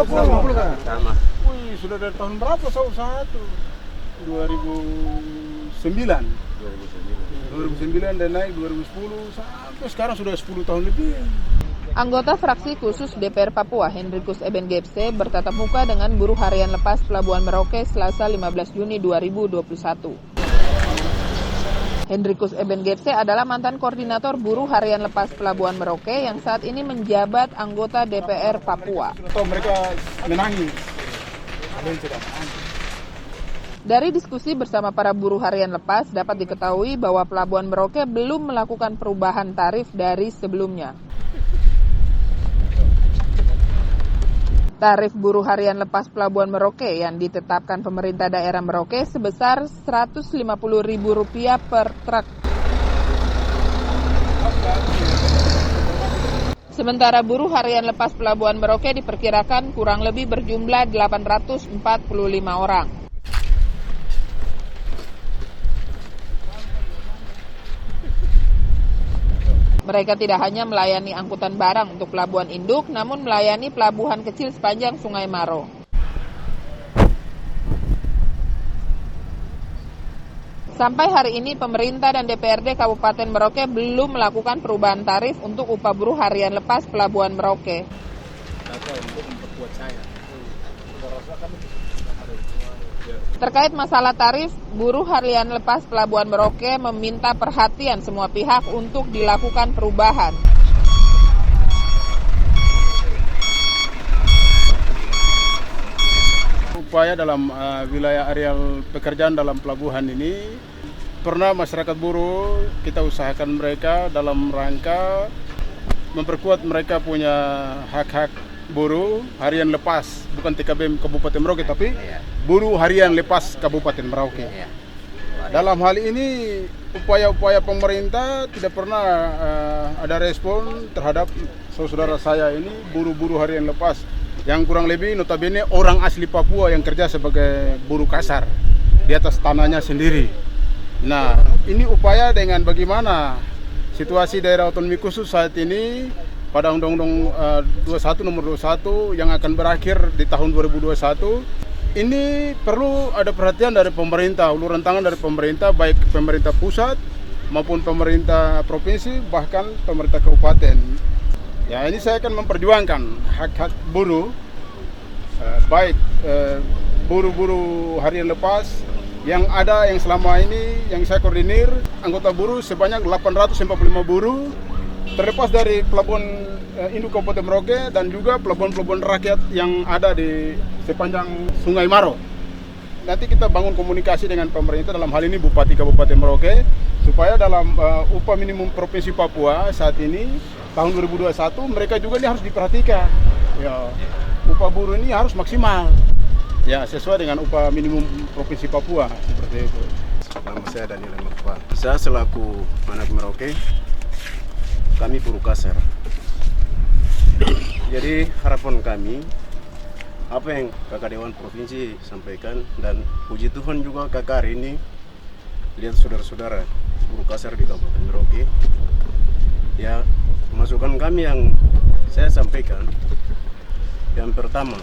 150 kan? Sama. Wih, sudah dari tahun berapa saya usaha itu? 2009. 2009 dan naik 2010 sampai sekarang sudah 10 tahun lebih. Anggota fraksi khusus DPR Papua Hendrikus Eben Gepse bertatap muka dengan buruh harian lepas Pelabuhan Merauke Selasa 15 Juni 2021. Hendrikus Eben Gepse adalah mantan koordinator buruh harian lepas Pelabuhan Merauke yang saat ini menjabat anggota DPR Papua. Mereka menangis. Dari diskusi bersama para buruh harian lepas dapat diketahui bahwa Pelabuhan Merauke belum melakukan perubahan tarif dari sebelumnya. Tarif buruh harian lepas Pelabuhan Merauke yang ditetapkan pemerintah daerah Merauke sebesar Rp150.000 per truk. Sementara buruh harian lepas Pelabuhan Merauke diperkirakan kurang lebih berjumlah 845 orang. Mereka tidak hanya melayani angkutan barang untuk pelabuhan induk, namun melayani pelabuhan kecil sepanjang Sungai Maro. Sampai hari ini, pemerintah dan DPRD Kabupaten Merauke belum melakukan perubahan tarif untuk upah buruh harian lepas Pelabuhan Merauke. Terkait masalah tarif, buruh harian lepas Pelabuhan Merauke meminta perhatian semua pihak untuk dilakukan perubahan. Upaya dalam wilayah areal pekerjaan dalam pelabuhan ini, pernah masyarakat buruh kita usahakan mereka dalam rangka memperkuat mereka punya hak-hak buruh harian lepas, bukan TKB Kabupaten Merauke, tapi buruh harian lepas Kabupaten Merauke. Dalam hal ini, upaya-upaya pemerintah tidak pernah ada respon terhadap saudara saya ini, buruh-buruh harian lepas, yang kurang lebih notabene orang asli Papua yang kerja sebagai buruh kasar di atas tanahnya sendiri. Nah, ini upaya dengan bagaimana situasi daerah otonomi khusus saat ini pada Undang-Undang 21 nomor 21 yang akan berakhir di tahun 2021, ini perlu ada perhatian dari pemerintah, uluran tangan dari pemerintah, baik pemerintah pusat maupun pemerintah provinsi, bahkan pemerintah kabupaten. Ya, ini saya akan memperjuangkan hak-hak buruh, baik buruh-buruh harian lepas yang ada, yang selama ini yang saya koordinir, anggota buruh sebanyak 845 buruh, terlepas dari pelabuhan induk Kabupaten Merauke dan juga pelabuhan-pelabuhan rakyat yang ada di sepanjang Sungai Maro. Nanti kita bangun komunikasi dengan pemerintah, dalam hal ini Bupati Kabupaten Merauke, supaya dalam upah minimum Provinsi Papua saat ini tahun 2021 mereka juga ini harus diperhatikan. Ya, upah buruh ini harus maksimal. Ya, sesuai dengan upah minimum Provinsi Papua seperti itu. Nama saya Daniel Makwa. Saya selaku anak Merauke, kami buruh kasar. Jadi harapan kami, apa yang Kakak Dewan Provinsi sampaikan, dan puji Tuhan juga kakak hari ini lihat saudara-saudara buruh kasar di Kabupaten Merauke. Ya, masukan kami yang saya sampaikan, yang pertama,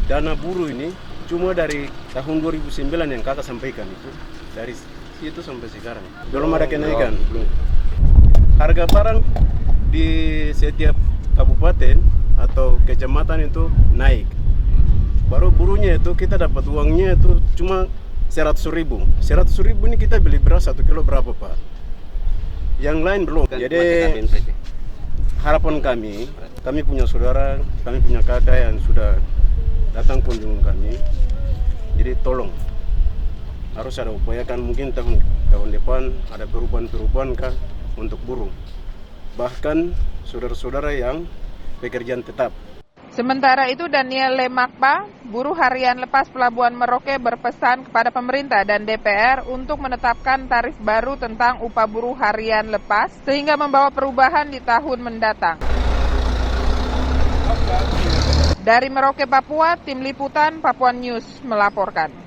dana buruh ini cuma dari tahun 2009 yang kakak sampaikan itu, dari situ sampai sekarang belum ada kenaikan. Belum. Harga barang di setiap kabupaten atau kecamatan itu naik. Baru buruhnya itu kita dapat uangnya itu cuma 100.000. 100.000 ini kita beli beras 1 kilo berapa, Pak? Yang lain belum. Jadi harapan kami punya saudara, kami punya kakak yang sudah datang kunjungan kami. Jadi tolong, harus ada upayakan, mungkin tahun depan ada perubahan-perubahan kah untuk buruh, bahkan saudara-saudara yang pekerjaan tetap. Sementara itu, Daniel Lemakpa, buruh harian lepas Pelabuhan Merauke, berpesan kepada pemerintah dan DPR untuk menetapkan tarif baru tentang upah buruh harian lepas sehingga membawa perubahan di tahun mendatang. Dari Merauke, Papua, Tim Liputan Papua News melaporkan.